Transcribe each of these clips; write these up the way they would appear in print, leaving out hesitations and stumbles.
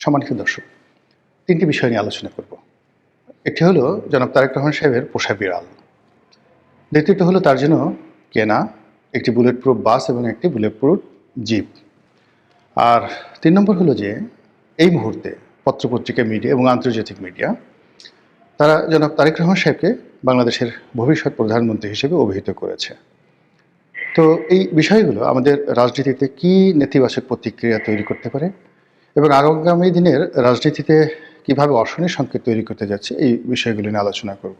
সম্মানিত দর্শক, ৩টি বিষয় নিয়ে আলোচনা করব। একটি হলো জনাব তারেক রহমান সাহেবের পোষা বিড়াল। দ্বিতীয়টি হলো তার জন্য কেনা একটি বুলেট প্রুফ বাস এবং একটি বুলেট প্রুফ জিপ। আর ৩ নম্বর হলো যে এই মুহূর্তে পত্রপত্রিকা মিডিয়া এবং আন্তর্জাতিক মিডিয়া তারা জনাব তারেক রহমান সাহেবকে বাংলাদেশের ভবিষ্যৎ প্রধানমন্ত্রী হিসেবে অভিহিত করেছে। তো এই বিষয়গুলো আমাদের রাজনীতিতে কী নেতিবাচক প্রতিক্রিয়া তৈরি করতে পারে এবং আগামী দিনের রাজনীতিতে কিভাবে অশনি সংকেত তৈরি করতে যাচ্ছে এই বিষয়গুলো নিয়ে আলোচনা করব।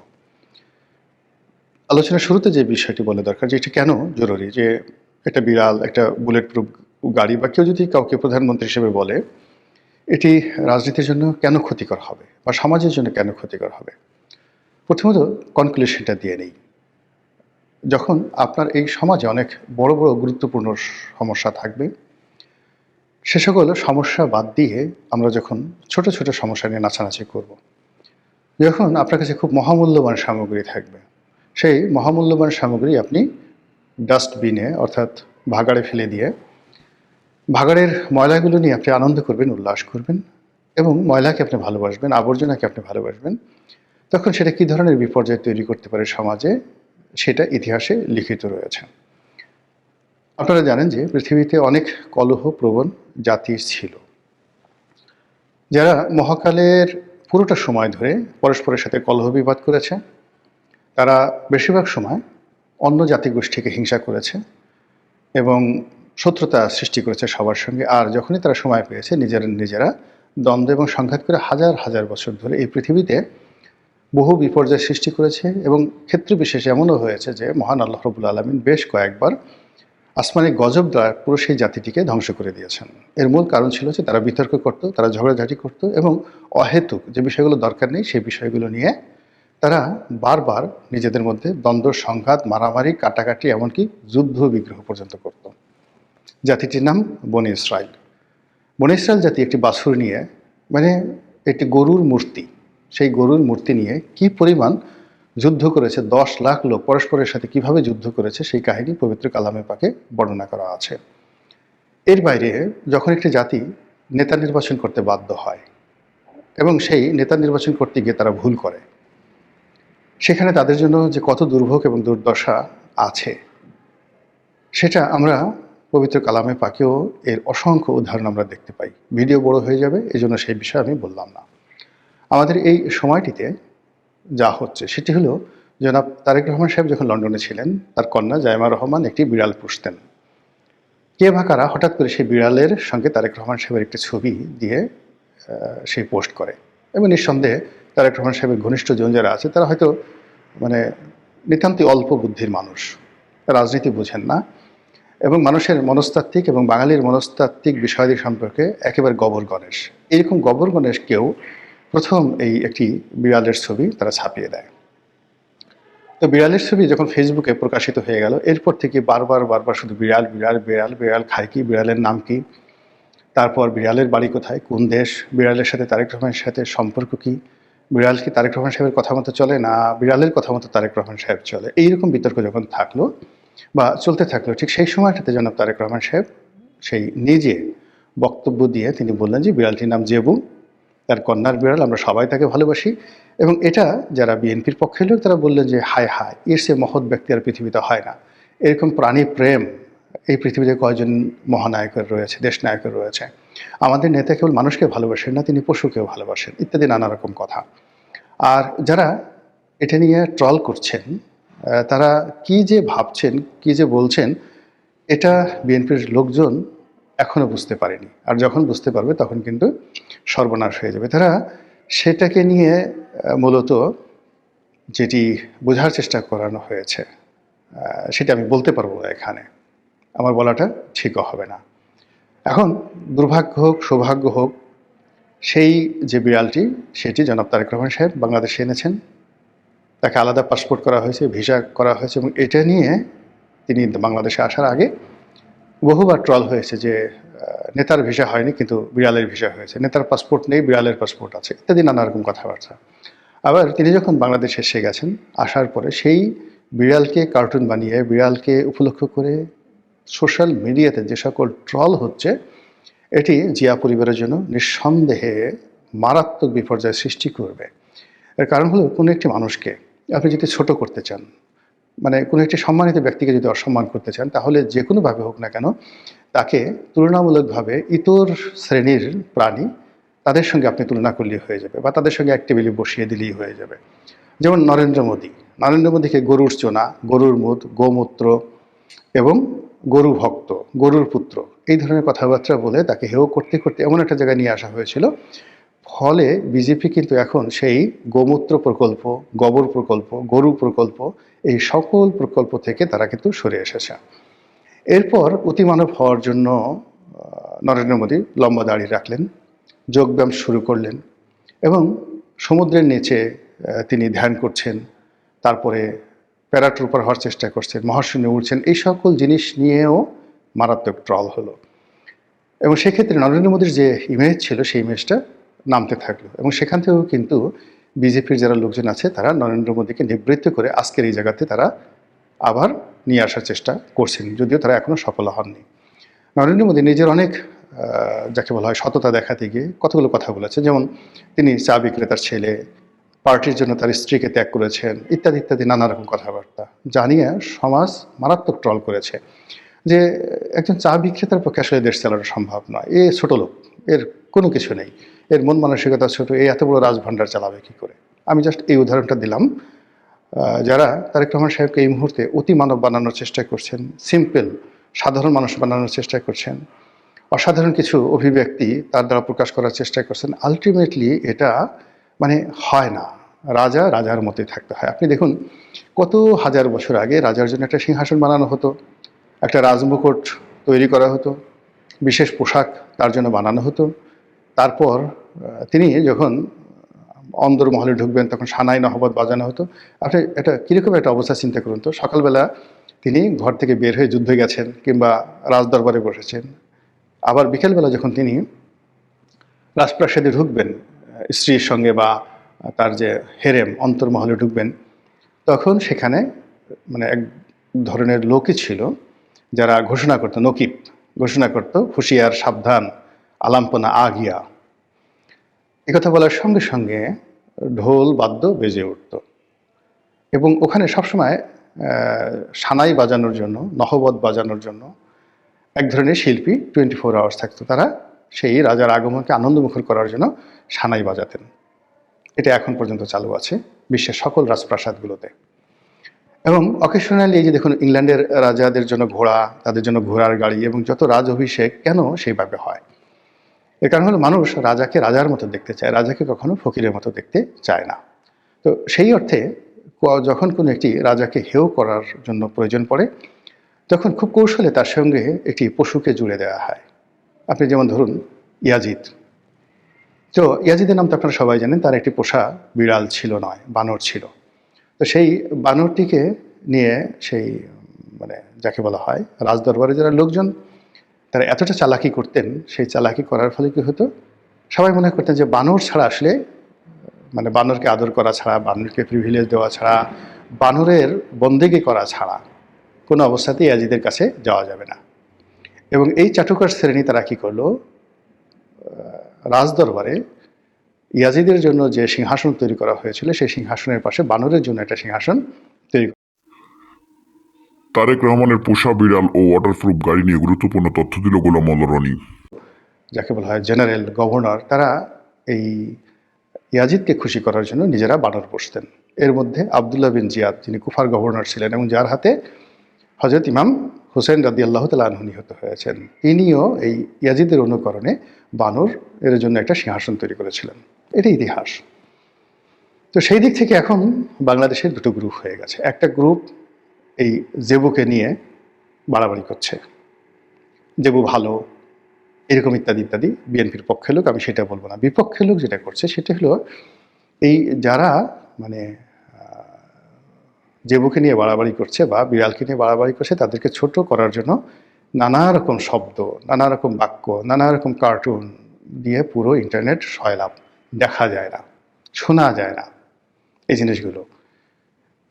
আলোচনার শুরুতে যে বিষয়টি বলা দরকার যে এটি কেন জরুরি, যে একটা বিড়াল, একটা বুলেট প্রুফ গাড়ি বা কেউ যদি কাউকে প্রধানমন্ত্রী হিসেবে বলে, এটি রাজনীতির জন্য কেন ক্ষতিকর হবে বা সমাজের জন্য কেন ক্ষতিকর হবে। প্রথমত কনক্লুশনটা দিয়ে নেই। যখন আপনার এই সমাজে অনেক বড় বড় গুরুত্বপূর্ণ সমস্যা থাকবে, সে সকল সমস্যা বাদ দিয়ে আমরা যখন ছোট ছোট সমস্যা নিয়ে নাচানাচি করব, যখন আপনার কাছে খুব মহামূল্যবান সামগ্রী থাকবে, সেই মহামূল্যবান সামগ্রী আপনি ডাস্টবিনে অর্থাৎ ভাগাড়ে ফেলে দিয়ে ভাগাড়ের ময়লাগুলো নিয়ে আপনি আনন্দ করবেন, উল্লাস করবেন এবং ময়লাকে আপনি ভালোবাসবেন, আবর্জনাকে আপনি ভালোবাসবেন, তখন সেটা কী ধরনের বিপর্যয় তৈরি করতে পারে সমাজে, সেটা ইতিহাসে লিখিত রয়েছে। আপনারা জানেন যে পৃথিবীতে অনেক কলহপ্রবণ জাতি ছিল, যারা মহাকালের পুরোটা সময় ধরে পরস্পরের সাথে কলহ বিবাদ করেছে। তারা বেশিরভাগ সময় অন্য জাতিগোষ্ঠীকে হিংসা করেছে এবং শত্রুতা সৃষ্টি করেছে সবার সঙ্গে। আর যখনই তারা সময় পেয়েছে নিজেরা দ্বন্দ্ব এবং সংঘাত করে হাজার হাজার বছর ধরে এই পৃথিবীতে বহু বিপর্যয় সৃষ্টি করেছে এবং ক্ষেত্র বিশেষে এমনও হয়েছে যে মহান আল্লাহ রাব্বুল আলামিন বেশ কয়েকবার আসমানি গজব দ্বারা পুরো সেই জাতিটিকে ধ্বংস করে দিয়েছেন। এর মূল কারণ ছিল যে তারা বিতর্ক করত, তারা ঝগড়াঝাটি করত এবং অহেতুক যে বিষয়গুলো দরকার নেই সেই বিষয়গুলো নিয়ে তারা বারবার নিজেদের মধ্যে দ্বন্দ্ব, সংঘাত, মারামারি, কাটাকাটি, এমনকি যুদ্ধ বিগ্রহ পর্যন্ত করত। জাতিটির নাম বনি ইসরাইল। বনি ইসরাইল জাতি একটি বাছুর নিয়ে, মানে একটি গরুর মূর্তি, সেই গরুর মূর্তি নিয়ে কি পরিমাণ যুদ্ধ করেছে, 10 লাখ লোক পরস্পরের সাথে কিভাবে যুদ্ধ করেছে সেই কাহিনী পবিত্র কালামে পাকে বর্ণনা করা আছে। এর বাইরে যখন একটি জাতি নেতা নির্বাচন করতে বাধ্য হয় এবং সেই নেতা নির্বাচন করতে গিয়ে তারা ভুল করে, সেখানে তাদের জন্য যে কত দুর্ভোগ এবং দুর্দশা আছে সেটা আমরা পবিত্র কালামে পাকেও এর অসংখ্য উদাহরণ আমরা দেখতে পাই। ভিডিও বড় হয়ে যাবে, এজন্য সেই বিষয়ে আমি বললাম না। আমাদের এই সময়টিতে যা হচ্ছে সেটি হলো, জনাব তারেক রহমান সাহেব যখন লন্ডনে ছিলেন, তার কন্যা জাইমা রহমান একটি বিড়াল পুষতেন। কে বা কারা হঠাৎ করে সেই বিড়ালের সঙ্গে তারেক রহমান সাহেবের একটি ছবি দিয়ে সেই পোস্ট করে এবং নিঃসন্দেহে তারেক রহমান সাহেবের ঘনিষ্ঠজন যারা আছে তারা হয়তো মানে নিতান্তই অল্প বুদ্ধির মানুষ, রাজনীতি বুঝেন না এবং মানুষের মনস্তাত্ত্বিক এবং বাঙালির মনস্তাত্ত্বিক বিষয়াদি সম্পর্কে একেবারে গবর গণেশ। এইরকম গবর গণেশকেও প্রথম এই একটি বিড়ালের ছবি তারা ছাপিয়ে দেয়। তো বিড়ালের ছবি যখন ফেসবুকে প্রকাশিত হয়ে গেল, এরপর থেকে বারবার শুধু বিড়াল বিড়াল বিড়াল বিড়াল খায় কি, বিড়ালের নাম কি, তারপর বিড়ালের বাড়ি কোথায়, কোন দেশ, বিড়ালের সাথে তারেক রহমানের সাথে সম্পর্ক কি, বিড়াল কি তারেক রহমান সাহেবের কথা মতো চলে না বিড়ালের কথা মতো তারেক রহমান সাহেব চলে, এইরকম বিতর্ক যখন থাকলো বা চলতে থাকলো, ঠিক সেই সময়টাতে জনাব তারেক রহমান সাহেব সেই নিজে বক্তব্য দিয়ে তিনি বললেন যে বিড়ালটির নাম জেবু, তার কন্যার বিড়াল, আমরা সবাই তাকে ভালোবাসি। এবং এটা যারা বিএনপির পক্ষের লোক তারা বললেন যে হায় হায়, এর সে মহৎ ব্যক্তি আর পৃথিবীতে হয় না, এরকম প্রাণী প্রেম এই পৃথিবীতে কয়জন মহানায়কের রয়েছে, দেশ নায়কের রয়েছে, আমাদের নেতা কেবল মানুষকে ভালোবাসেন না, তিনি পশুকেও ভালোবাসেন, ইত্যাদি নানা রকম কথা। আর যারা এটা নিয়ে ট্রল করছেন তারা কি যে ভাবছেন, কি যে বলছেন, এটা বিএনপির লোকজন এখনও বুঝতে পারেনি। আর যখন বুঝতে পারবে তখন কিন্তু সর্বনাশ হয়ে যাবে। তারা সেটাকে নিয়ে মূলত যেটি বোঝার চেষ্টা করানো হয়েছে সেটা আমি বলতে পারবো না এখানে, আমার বলাটা ঠিকও হবে না। এখন দুর্ভাগ্য হোক সৌভাগ্য হোক, সেই যে বিড়ালটি সেটি জনাব তারেক রহমান সাহেব বাংলাদেশে এনেছেন, তাকে আলাদা পাসপোর্ট করা হয়েছে, ভিসা করা হয়েছে এবং এটা নিয়ে তিনি বাংলাদেশে আসার আগে বহুবার ট্রল হয়েছে যে নেতার ভিসা হয়নি কিন্তু বিড়ালের ভিসা হয়েছে, নেতার পাসপোর্ট নেই বিড়ালের পাসপোর্ট আছে, ইত্যাদি নানা রকম কথাবার্তা। আবার তিনি যখন বাংলাদেশে এসে গেছেন, আসার পরে সেই বিড়ালকে কার্টুন বানিয়ে বিড়ালকে উপলক্ষ করে সোশ্যাল মিডিয়াতে যে সকল ট্রল হচ্ছে, এটি জিয়া পরিবারের জন্য নিঃসন্দেহে মারাত্মক বিপর্যয় সৃষ্টি করবে। এর কারণ হলো কোনো একটি মানুষকে আপনি যদি ছোট করতে চান, মানে কোনো একটি সম্মানিত ব্যক্তিকে যদি অসম্মান করতে চান, তাহলে যে কোনোভাবে হোক না কেন তাকে তুলনামূলকভাবে ইতর শ্রেণীর প্রাণী তাদের সঙ্গে আপনি তুলনা করলেই হয়ে যাবে, বা তাদের সঙ্গে এক টেবিলে বসিয়ে দিলেই হয়ে যাবে। যেমন নরেন্দ্র মোদীকে গরুর চোনা, গরুর মুদ, গোমূত্র এবং গরু ভক্ত, গরুর পুত্র, এই ধরনের কথাবার্তা বলে তাকে হেয় করতে করতে এমন একটা জায়গায় নিয়ে আসা হয়েছিল। ফলে বিজেপি কিন্তু এখন সেই গোমূত্র প্রকল্প, গোবর প্রকল্প, গরু প্রকল্প, এই সকল প্রকল্প থেকে তারা কিন্তু সরে এসেছে। এরপর অতিমানব হওয়ার জন্য নরেন্দ্র মোদী লম্বা দাড়ি রাখলেন, যোগব্যায়াম শুরু করলেন এবং সমুদ্রের নিচে তিনি ধ্যান করছেন, তারপরে প্যারাট্রুপার হওয়ার চেষ্টা করছেন, মহাশূন্যে উড়ছেন, এই সকল জিনিস নিয়েও মারাত্মক ট্রল হলো। এবং সেক্ষেত্রে নরেন্দ্র মোদীর যে ইমেজ ছিল সেই ইমেজটা নামতে থাকলো, এবং সেখান থেকেও কিন্তু বিজেপির যারা লোকজন আছে তারা নরেন্দ্র মোদীকে নিবৃত্ত করে আজকের এই জায়গাতে তারা আবার নিয়ে আসার চেষ্টা করছেন, যদিও তারা এখনও সফল হননি। নরেন্দ্র মোদী নিজের অনেক যাকে বলা হয় সততা দেখাতে গিয়ে কতগুলো কথা বলেছে, যেমন তিনি চা বিক্রেতার ছেলে, পার্টির জন্য তার স্ত্রীকে ত্যাগ করেছেন, ইত্যাদি ইত্যাদি নানা রকম কথাবার্তা জানিয়ে সমাজ মারাত্মক ট্রল করেছে যে একজন চা বিক্রেতার পক্ষে আসলে দেশ চালানো সম্ভব নয়, এ ছোট লোক, এর কোনো কিছু নেই, এর মন মানসিকতা ছোট, এই এত বড় রাজভাণ্ডার চালাবে কী করে। আমি জাস্ট এই উদাহরণটা দিলাম। যারা তারেক রহমান সাহেবকে এই মুহূর্তে অতি মানব বানানোর চেষ্টা করছেন, সিম্পল সাধারণ মানুষ বানানোর চেষ্টা করছেন, অসাধারণ কিছু অভিব্যক্তি তার দ্বারা প্রকাশ করার চেষ্টা করছেন, আলটিমেটলি এটা মানে হয় না। রাজা রাজার মতোই থাকতে হয়। আপনি দেখুন, কত হাজার বছর আগে রাজার জন্য একটা সিংহাসন বানানো হতো, একটা রাজমুকুট তৈরি করা হতো, বিশেষ পোশাক তার জন্য বানানো হতো। তারপর তিনি যখন অন্দরমহলে ঢুকবেন তখন সানাই নহবত বাজানো হতো। আপনি এটা কীরকম একটা অবস্থা চিন্তা করুন তো, সকালবেলা তিনি ঘর থেকে বের হয়ে যুদ্ধে গেছেন কিংবা রাজদরবারে বসেছেন, আবার বিকেলবেলা যখন তিনি রাজপ্রাসাদে ঢুকবেন স্ত্রীর সঙ্গে বা তার যে হেরেম অন্তর্মহলে ঢুকবেন, তখন সেখানে মানে এক ধরনের লোকই ছিল যারা ঘোষণা করতো, নকিব ঘোষণা করতো, হুঁশিয়ার, সাবধান, আলাম্পনা আ গিয়া। একথা বলার সঙ্গে সঙ্গে ঢোল বাদ্য বেজে উঠত, এবং ওখানে সবসময় সানাই বাজানোর জন্য, নহবত বাজানোর জন্য এক ধরনের শিল্পী 24 আওয়ার্স থাকতো। তারা সেই রাজার আগমনকে আনন্দমুখর করার জন্য সানাই বাজাতেন। এটা এখন পর্যন্ত চালু আছে বিশ্বের সকল রাজপ্রাসাদগুলোতে। এবং অকেশনালি এই যে দেখুন, ইংল্যান্ডের রাজাদের জন্য ঘোড়া, তাদের জন্য ঘোড়ার গাড়ি এবং যত রাজ অভিষেক কেন সেইভাবে হয়, এর কারণ হলো মানুষ রাজাকে রাজার মতো দেখতে চায়, রাজাকে কখনো ফকিরের মতো দেখতে চায় না। তো সেই অর্থে যখন কোনো একটি রাজাকে হেয় করার জন্য প্রয়োজন পড়ে, তখন খুব কৌশলে তার সঙ্গে একটি পশুকে জুড়ে দেওয়া হয়। আপনি যেমন ধরুন ইয়াজিদ। তো ইয়াজিদের নাম তো আপনারা সবাই জানেন, তার একটি পোষা বিড়াল ছিল, নয় বানর ছিল। তো সেই বানরটিকে নিয়ে সেই মানে যাকে বলা হয় রাজদরবারে যারা লোকজন, তারা এতটা চালাকি করতেন, সেই চালাকি করার ফলে কী হতো, সবাই মনে করতেন যে বানর ছাড়া আসলে মানে বানরকে আদর করা ছাড়া, বানরকে প্রিভিলেজ দেওয়া ছাড়া, বানরের বন্দেগি করা ছাড়া কোনো অবস্থাতেই ইয়াজিদের কাছে যাওয়া যাবে না। এবং এই চাটুকার শ্রেণী তারা কী করলো, রাজদরবারে ইয়াজিদের জন্য যে সিংহাসন তৈরি করা হয়েছিল সেই সিংহাসনের পাশে বানরের জন্য একটা সিংহাসন তৈরি। তারেক রহমানের পোষা বিড়াল ও ওয়াটারপ্রুফ গাড়ি নিয়ে গুরুত্বপূর্ণ তথ্য দিল গোলাম মোল্লা রনি। যাকে বলা হয় জেনারেল, গভর্নর, তারা এই ইয়াজিদকে খুশি করার জন্য নিজেরা বানর পোষতেন। এর মধ্যে আবদুল্লাহ বিন জিয়াদ, যিনি কুফার গভর্নর ছিলেন এবং যার হাতে হজরত ইমাম হুসেন রাদিয়াল্লাহু তাআলা আনহু নিহত হয়েছেন, ইনিও এই ইয়াজিদের অনুকরণে বানর এর জন্য একটা সিংহাসন তৈরি করেছিলেন। এটা ইতিহাস। তো সেই দিক থেকে এখন বাংলাদেশের দুটো গ্রুপ হয়ে গেছে। একটা গ্রুপ এই জেবুকে নিয়ে বাড়াবাড়ি করছে, জেবু ভালো, এরকম ইত্যাদি ইত্যাদি। বিএনপির পক্ষে লোক, আমি সেটা বলবো না। বিপক্ষে লোক যেটা করছে সেটা হলো এই যারা মানে জেবুকে নিয়ে বাড়াবাড়ি করছে বা বিড়ালকে নিয়ে বাড়াবাড়ি করছে, তাদেরকে ছোট করার জন্য নানা রকম শব্দ, নানা রকম বাক্য, নানা রকম কার্টুন দিয়ে পুরো ইন্টারনেট সয়লাভ, দেখা যায় না, শোনা যায় না এই জিনিসগুলো।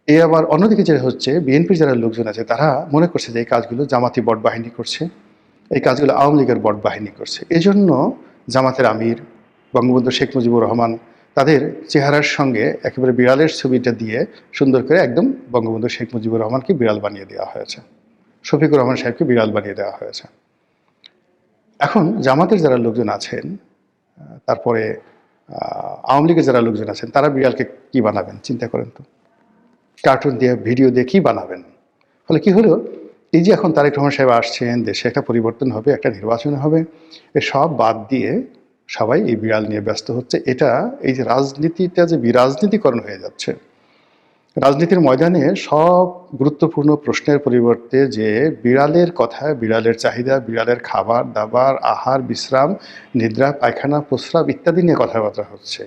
এ আবার অন্যদিকে যেটা হচ্ছে, বিএনপির যারা লোকজন আছে তারা মনে করছে যে এই কাজগুলো জামাতি বট বাহিনী করছে, এই কাজগুলো আওয়ামী লীগের বট বাহিনী করছে। এজন্য জামাতের আমির বঙ্গবন্ধু শেখ মুজিবুর রহমান তাদের চেহারার সঙ্গে একেবারে বিড়ালের ছবিটা দিয়ে সুন্দর করে একদম বঙ্গবন্ধু শেখ মুজিবুর রহমানকে বিড়াল বানিয়ে দেওয়া হয়েছে, শফিকুর রহমান সাহেবকে বিড়াল বানিয়ে দেওয়া হয়েছে। এখন জামাতের যারা লোকজন আছেন, তারপরে আওয়ামী লীগের যারা লোকজন আছেন, তারা বিড়ালকে কি বানাবেন চিন্তা করেন তো। কার্টুন দিয়ে, ভিডিও দিয়ে কি বানাবেন? ফলে কি হলো, এই যে এখন তারেক রহমান সাহেব আসছেন, দেশে একটা পরিবর্তন হবে, একটা নির্বাচন হবে, সব বাদ দিয়ে সবাই এই বিড়াল নিয়ে ব্যস্ত হচ্ছে। এটা এই যে রাজনীতিটা যে বিরাজনীতিকরণ হয়ে যাচ্ছে, রাজনীতির ময়দানে সব গুরুত্বপূর্ণ প্রশ্নের পরিবর্তে যে বিড়ালের কথা, বিড়ালের চাহিদা, বিড়ালের খাবার দাবার, আহার বিশ্রাম, নিদ্রা, পায়খানা, প্রস্রাব ইত্যাদি নিয়ে কথাবার্তা হচ্ছে।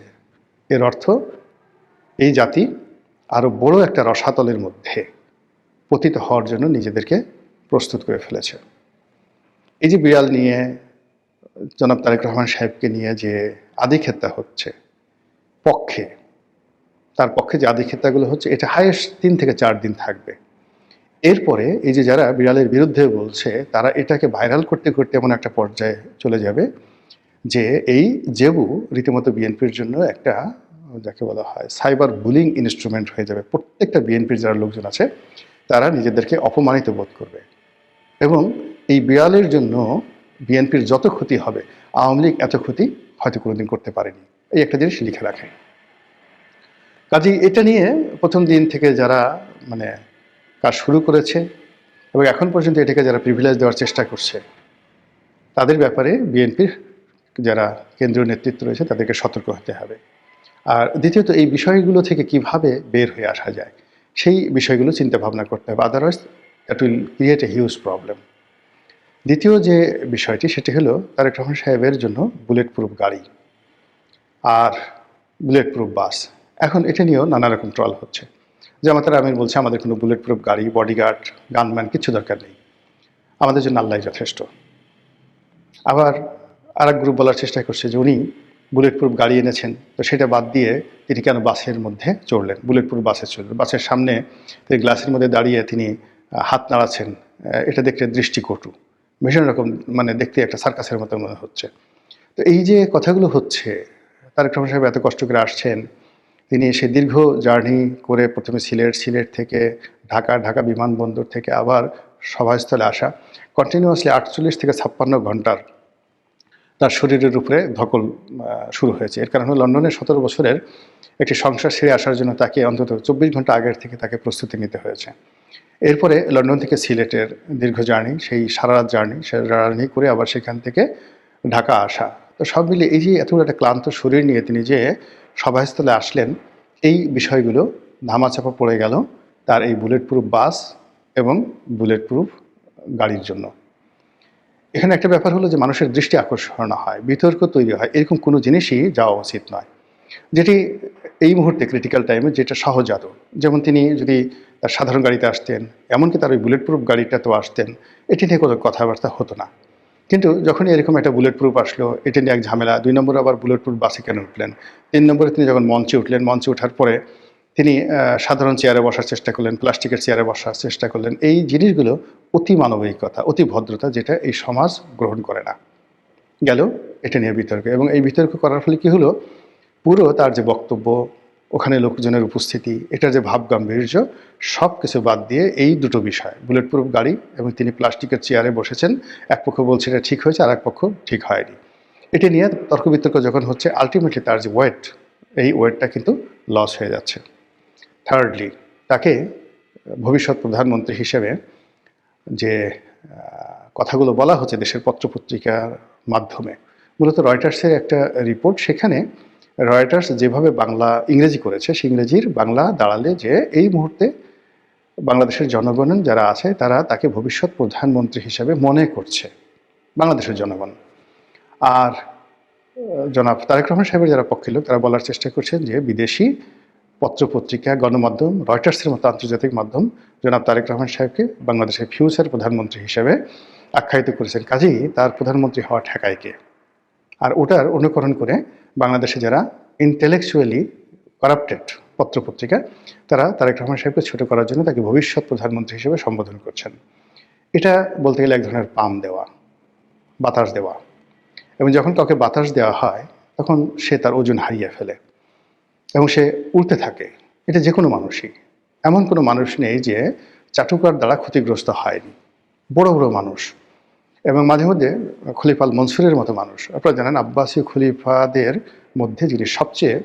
এর অর্থ এই জাতি আরো বড় একটা রসাতলের মধ্যে পতিত হওয়ার জন্য নিজেদেরকে প্রস্তুত করে ফেলেছে। এই যে বিড়াল নিয়ে জনাব তারেক রহমান সাহেবকে নিয়ে যে আদিক্ষেতা হচ্ছে পক্ষে, তার পক্ষে যে আদিক্ষেতাগুলো হচ্ছে, এটা হাইয়েস্ট 3 থেকে 4 দিন থাকবে। এরপরে এই যে যারা বিড়ালের বিরুদ্ধে বলছে, তারা এটাকে ভাইরাল করতে করতে এমন একটা পর্যায়ে চলে যাবে যে এই জেবু রীতিমতো বিএনপির জন্য একটা, যাকে বলা হয় সাইবার বুলিং ইনস্ট্রুমেন্ট হয়ে যাবে। প্রত্যেকটা বিএনপির যারা লোকজন আছে তারা নিজেদেরকে অপমানিত বোধ করবে, এবং এই বিড়ালের জন্য বিএনপির যত ক্ষতি হবে, আওয়ামী লীগ এত ক্ষতি হয়তো কোনোদিন করতে পারেনি। এই একটা জিনিস লিখে রাখেন। কাজেই এটা নিয়ে প্রথম দিন থেকে যারা মানে কাজ শুরু করেছে এবং এখন পর্যন্ত এটাকে যারা প্রিভিলেজ দেওয়ার চেষ্টা করছে, তাদের ব্যাপারে বিএনপির যারা কেন্দ্রীয় নেতৃত্ব রয়েছে তাদেরকে সতর্ক হতে হবে। আর দ্বিতীয়ত এই বিষয়গুলো থেকে কিভাবে বের হয়ে আসা যায়, সেই বিষয়গুলো চিন্তা ভাবনা করতে হবে। Otherwise that will create a huge problem. দ্বিতীয় যে বিষয়টি, সেটি হলো তারেক রহমান সাহেবের জন্য বুলেট প্রুফ গাড়ি আর বুলেট প্রুফ বাস। এখন এটা নিয়েও নানা রকম ট্রল হচ্ছে। জামাতের আমির বলছে আমাদের কোনো বুলেট প্রুফ গাড়ি, বডিগার্ড, গানম্যান কিছু দরকার নেই, আমাদের জন্য আল্লাহ যথেষ্ট। আবার আরেক গ্রুপ বলার চেষ্টা করছে যে উনি বুলেট প্রুফ গাড়ি এনেছেন, তো সেটা বাদ দিয়ে তিনি কেন বাসের মধ্যে চড়লেন, বুলেট প্রুফ বাসে চড়লেন। বাসের সামনে তিনি গ্লাসের মধ্যে দাঁড়িয়ে তিনি হাত নাড়াচ্ছেন, এটা দেখতে দৃষ্টিকটু, ভীষণ রকম মানে দেখতে একটা সার্কাসের মতো মনে হচ্ছে। তো এই যে কথাগুলো হচ্ছে, তারেক রহমান সাহেব এত কষ্ট করে আসছেন, তিনি সে দীর্ঘ জার্নি করে প্রথমে সিলেট থেকে ঢাকা বিমানবন্দর থেকে আবার সভাস্থলে আসা, কন্টিনিউয়াসলি 48 থেকে 56 ঘন্টার তার শরীরের উপরে ধকল শুরু হয়েছে। এর কারণ হলো লন্ডনের 17 বছরের একটি সংসার ছেড়ে আসার জন্য তাকে অন্তত 24 ঘন্টা আগের থেকে তাকে প্রস্তুতি নিতে হয়েছে। এরপরে লন্ডন থেকে সিলেটের দীর্ঘ জার্নি, সেই সারা রাত জার্নি করে আবার সেখান থেকে ঢাকা আসা। তো সব মিলে এই যে এত একটা ক্লান্ত শরীর নিয়ে তিনি যে সভাস্থলে আসলেন, এই বিষয়গুলো ধামাচাপা পড়ে গেল তার এই বুলেট প্রুফ বাস এবং বুলেট প্রুফ গাড়ির জন্য। এখানে একটা ব্যাপার হলো যে মানুষের দৃষ্টি আকর্ষণ হয়, বিতর্ক তৈরি হয়, এরকম কোনো জিনিসই যাওয়া উচিত নয়, যেটি এই মুহূর্তে ক্রিটিক্যাল টাইমে যেটা সহজাত। যেমন তিনি যদি তার সাধারণ গাড়িতে আসতেন, এমনকি তার ওই বুলেট প্রুফ গাড়িটাতেও আসতেন, এটি নিয়ে কোনো কথাবার্তা হতো না। কিন্তু যখনই এরকম একটা বুলেট প্রুফ আসলো, এটা নিয়ে এক ঝামেলা। 2 নম্বরে আবার বুলেট প্রুফ বাসে কেন উঠলেন? 3 নম্বরে তিনি যখন মঞ্চে উঠলেন, মঞ্চে ওঠার পরে তিনি সাধারণ চেয়ারে বসার চেষ্টা করলেন, প্লাস্টিকের চেয়ারে বসার চেষ্টা করলেন। এই জিনিসগুলো অতি মানবিকতা, অতি ভদ্রতা, যেটা এই সমাজ গ্রহণ করে না। গেল এটা নিয়ে বিতর্ক, এবং এই বিতর্ক করার ফলে কি হলো, পুরো তার যে বক্তব্য, ওখানে লোকজনের উপস্থিতি, এটার যে ভাব গাম্ভীর্য, সব কিছু বাদ দিয়ে এই দুটো বিষয়, বুলেট প্রুফ গাড়ি এবং তিনি প্লাস্টিকের চেয়ারে বসেছেন, এক পক্ষ বলছে এটা ঠিক হয়েছে, আর এক পক্ষ ঠিক হয়নি। এটা নিয়ে তর্ক বিতর্ক যখন হচ্ছে, আলটিমেটলি তার যে ওয়েট, এই ওয়েটটা কিন্তু লস হয়ে যাচ্ছে। থার্ডলি, তাকে ভবিষ্যৎ প্রধানমন্ত্রী হিসেবে যে কথাগুলো বলা হচ্ছে দেশের পত্রপত্রিকার মাধ্যমে, মূলত রয়টার্সের একটা রিপোর্ট, সেখানে রয়টার্স যেভাবে ইংরেজি করেছে, সে ইংরেজির বাংলা দাঁড়ালে যে এই মুহূর্তে বাংলাদেশের জনগণ যারা আছে তারা তাকে ভবিষ্যৎ প্রধানমন্ত্রী হিসেবে মনে করছে, বাংলাদেশের জনগণ। আর জনাব তারেক রহমান সাহেবের যারা পক্ষের লোক, তারা বলার চেষ্টা করছেন যে বিদেশি পত্রপত্রিকা, গণমাধ্যম, রয়টার্সের মতো আন্তর্জাতিক মাধ্যম জনাব তারেক রহমান সাহেবকে বাংলাদেশের ফিউচার প্রধানমন্ত্রী হিসেবে আখ্যায়িত করেছেন। কাজেই তার প্রধানমন্ত্রী হওয়া ঠেকায় কে? আর ওটার অনুকরণ করে বাংলাদেশে যারা ইন্টেলেকচুয়ালি কারাপ্টেড পত্রপত্রিকা, তারা তারেক রহমান সাহেবকে ছোট করার জন্য তাকে ভবিষ্যৎ প্রধানমন্ত্রী হিসেবে সম্বোধন করছেন। এটা বলতে গেলে এক ধরনের পাম দেওয়া। বাতাস দেওয়া। এবং যখন কাউকে বাতাস দেওয়া হয় তখন সে তার ওজন হারিয়ে ফেলে এবং সে উড়তে থাকে। এটা যে কোনো মানুষই, এমন কোনো মানুষ নেই যে চাটুকার দ্বারা ক্ষতিগ্রস্ত হয়নি। বড় বড় মানুষ এবং মাঝে মধ্যে খলিফা আল মনসুরের মতো মানুষ, আপনারা জানেন আব্বাসীয় খলিফাদের মধ্যে যিনি সবচেয়ে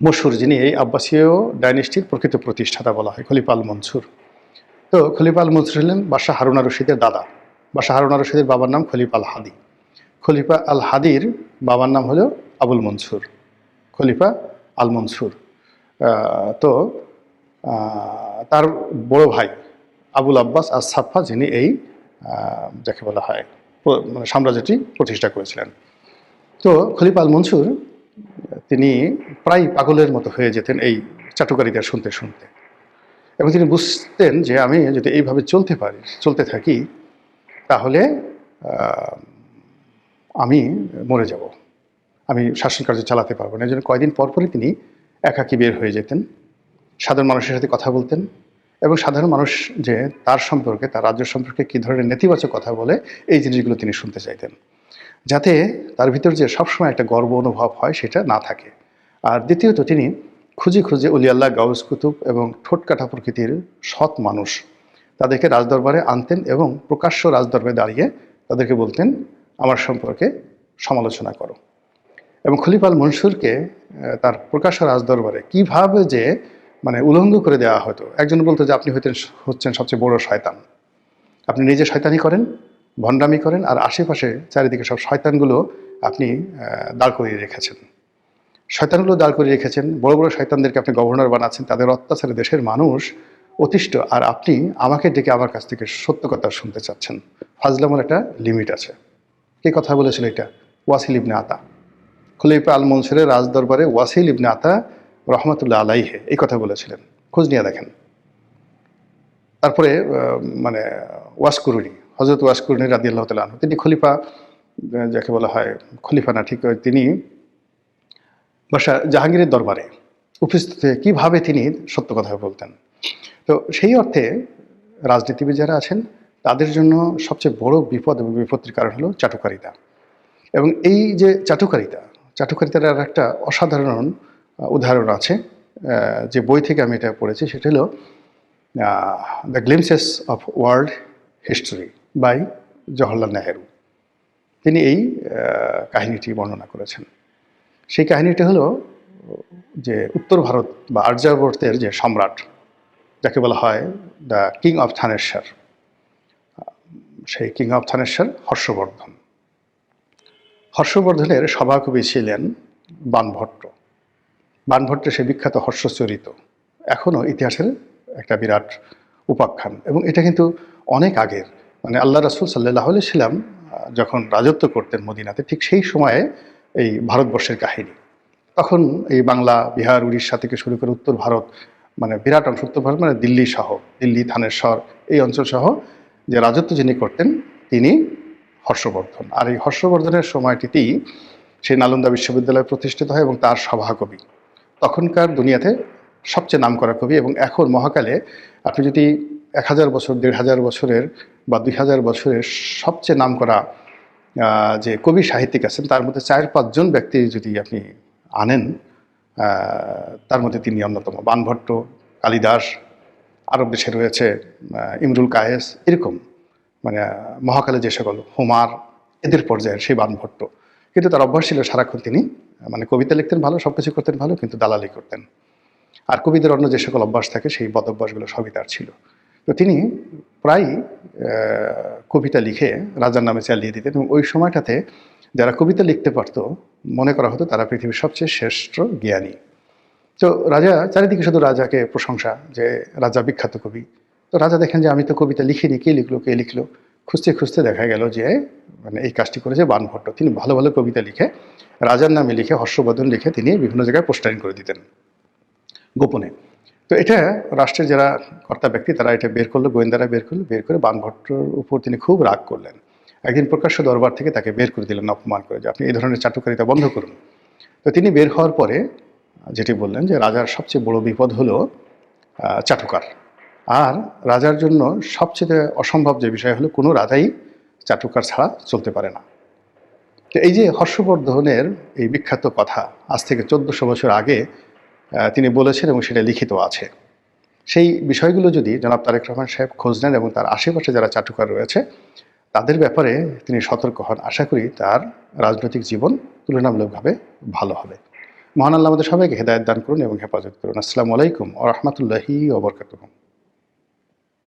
মশহুর, যিনি এই আব্বাসীয় ডাইনেস্টির প্রকৃত প্রতিষ্ঠাতা বলা হয়, খলিফা আল মনসুর। তো খলিফা আল মনসুর হলেন বাদশাহ হারুন আর রশিদের দাদা। বাদশাহ হারুন আর রশিদের বাবার নাম খলিফা আল হাদি। খলিফা আল হাদির বাবার নাম হলো আবুল মনসুর, খলিফা আল মনসুর। তো তার বড় ভাই আবুল আব্বাস আর সাফা, যিনি এই যাকে বলা হয় মানে সাম্রাজ্যটি প্রতিষ্ঠা করেছিলেন। তো খলিফা আল মনসুর তিনি প্রায় পাগলের মতো হয়ে যেতেন এই চাটুকারিতা শুনতে শুনতে, এবং তিনি বুঝতেন যে আমি যদি এইভাবে চলতে থাকি তাহলে আমি মরে যাব, আমি শাসন কার্য চালাতে পারবো না। এই জন্য কয়েকদিন পরপরই তিনি একাকী বের হয়ে যেতেন, সাধারণ মানুষের সাথে কথা বলতেন এবং সাধারণ মানুষ যে তার সম্পর্কে, তার রাজ্য সম্পর্কে কী ধরনের নেতিবাচক কথা বলে এই জিনিসগুলো তিনি শুনতে চাইতেন, যাতে তার ভিতর যে সবসময় একটা গর্ব অনুভব হয় সেটা না থাকে। আর দ্বিতীয়ত তিনি খুঁজে খুঁজে অলি আল্লাহ, গাউস কুতুব এবং ঠোঁটকাটা প্রকৃতির সৎ মানুষ তাদেরকে রাজদরবারে আনতেন এবং প্রকাশ্য রাজদরবারে দাঁড়িয়ে তাদেরকে বলতেন আমার সম্পর্কে সমালোচনা করো। এবং খলিফা আল মনসুরকে তার প্রকাশ্য রাজদরবারে কীভাবে যে মানে উলঙ্গ করে দেওয়া হতো। একজন বলতো যে আপনি হচ্ছেন সবচেয়ে বড় শয়তান, আপনি নিজে শয়তানি করেন, ভণ্ডামি করেন, আর আশেপাশে চারিদিকে সব শয়তানগুলো আপনি দাঁড় করিয়ে রেখেছেন। শয়তানগুলো দাঁড় করিয়ে রেখেছেন, বড় বড় শয়তানদেরকে আপনি গভর্নর বানাচ্ছেন, তাদের অত্যাচারে দেশের মানুষ অতিষ্ঠ, আর আপনি আমাকে ডেকে আমার কাছ থেকে সত্য কথা শুনতে চাচ্ছেন। ফাজলামের একটা লিমিট আছে। কে কথা বলেছিল এটা? ওয়াসিল ইবনে আতা। খলিফা আল মনসুরের রাজদরবারে ওয়াসিল ইবনে আতা রহমতুল্লাহ আলাইহে এই কথা বলেছিলেন, খোঁজ নিয়ে দেখেন। তারপরে মানে ওয়াসকুরুনি, হজরত ওয়াসকুরুনি রাদিয়াল্লাহু তাআলা আনহু, তিনি খলিফা, যাকে বলা হয় খলিফা না ঠিক, তিনি বাদশাহ জাহাঙ্গীরের দরবারে উপস্থিত হয়ে কীভাবে তিনি সত্য কথা বলতেন। তো সেই অর্থে রাজনীতিবিদ যারা আছেন তাদের জন্য সবচেয়ে বড় বিপদ এবং বিপত্তির কারণ হলো চাটুকারিতা। এবং এই যে চাটুকারিতার আর একটা অসাধারণ উদাহরণ আছে, যে বই থেকে আমি এটা পড়েছি, সেটা হলো the glimpses of world history by Jawaharlal Nehru. তিনি এই কাহিনীটি বর্ণনা করেছেন। সেই কাহিনীটি হলো যে উত্তর ভারত বা আর্যাবর্তের যে সম্রাট, যাকে বলা হয় দ্য কিং অফ থানেশ্বর, সেই কিং অফ থানেশ্বর হর্ষবর্ধন। হর্ষবর্ধনের সভাকবি ছিলেন বাণভট্ট। বাণভট্টের সে বিখ্যাত হর্ষচরিত এখনও ইতিহাসের একটা বিরাট উপাখ্যান, এবং এটা কিন্তু অনেক আগের, মানে আল্লাহ রাসূল সাল্লাল্লাহু আলাইহি সাল্লাম যখন রাজত্ব করতেন মদিনাতে, ঠিক সেই সময়ে এই ভারতবর্ষের কাহিনী। তখন এই বাংলা, বিহার, উড়িষ্যা থেকে শুরু করে উত্তর ভারত, মানে বিরাট অংশ, উত্তর ভারত মানে দিল্লি সহ, দিল্লি, থানেশ্বর এই অঞ্চল সহ যে রাজত্ব যিনি করতেন তিনি হর্ষবর্ধন। আর এই হর্ষবর্ধনের সময়টিতেই সেই নালন্দা বিশ্ববিদ্যালয় প্রতিষ্ঠিত হয় এবং তার সভাকবি তখনকার দুনিয়াতে সবচেয়ে নামকরা কবি। এবং এখন মহাকালে আপনি যদি 1000 বছর, 1500 বছরের বা 2000 বছরের সবচেয়ে নামকরা যে কবি সাহিত্যিক আছেন তার মধ্যে 4-5 জন ব্যক্তি যদি আপনি আনেন, তার মধ্যে তিনি অন্যতম। বাণভট্ট, কালিদাস, আরব দেশে রয়েছে ইমরুল কায়েস, এরকম মানে মহাকালে যে সকল, হোমার, এদের পর্যায়ের সেই বাণভট্ট। কিন্তু তার অভ্যাস ছিল সারাক্ষণ তিনি মানে কবিতা লিখতেন ভালো, সব কিছু করতেন ভালো, কিন্তু দালালি করতেন। আর কবিদের অন্য যে সকল অভ্যাস থাকে সেই বদ অভ্যাসগুলো সবই তার ছিল। তো তিনি প্রায় কবিতা লিখে রাজার নামে চালিয়ে দিতেন, এবং ওই সময়টাতে যারা কবিতা লিখতে পারত মনে করা হতো তারা পৃথিবীর সবচেয়ে শ্রেষ্ঠ জ্ঞানী। তো রাজা, চারিদিকে শুধু রাজাকে প্রশংসা, যে রাজা বিখ্যাত কবি। তো রাজা দেখেন যে আমি তো কবিতা লিখিনি, কে লিখলো। খুঁজতে খুঁজতে দেখা গেল যে মানে এই কাজটি করেছে বাণভট্ট। তিনি ভালো ভালো কবিতা লিখে রাজার নামে লিখে, হর্ষবর্ধন লিখে তিনি বিভিন্ন জায়গায় পোস্টারিং করে দিতেন গোপনে। তো এটা রাষ্ট্রের যারা কর্তা ব্যক্তি তারা এটা বের করলো, গোয়েন্দারা বের করে বাণভট্টর উপর তিনি খুব রাগ করলেন। একদিন প্রকাশ্য দরবার থেকে তাকে বের করে দিলেন অপমান করে, যে আপনি এই ধরনের চাটুকারিতা বন্ধ করুন। তো তিনি বের হওয়ার পরে যেটি বললেন যে রাজার সবচেয়ে বড় বিপদ হলো চাটুকার। আর রাজার জন্য সবচেয়ে অসম্ভব যে বিষয় হলো কোনো রাজাই চাটুকার ছাড়া চলতে পারে না। তো এই যে হর্ষবর্ধনের এই বিখ্যাত কথা আজ থেকে 1400 বছর আগে তিনি বলেছেন এবং সেটা লিখিত আছে। সেই বিষয়গুলো যদি জনাব তারেক রহমান সাহেব খোঁজ নেন এবং তার আশেপাশে যারা চাটুকার রয়েছে তাদের ব্যাপারে তিনি সতর্ক হন, আশা করি তার রাজনৈতিক জীবন তুলনামূলকভাবে ভালো হবে। মহান আল্লাহ আমাদের সবাইকে হেদায়েত দান করুন এবং হেফাজত করুন। আসসালামু আলাইকুম ওয়া রাহমাতুল্লাহি ওয়া বারাকাতুহু।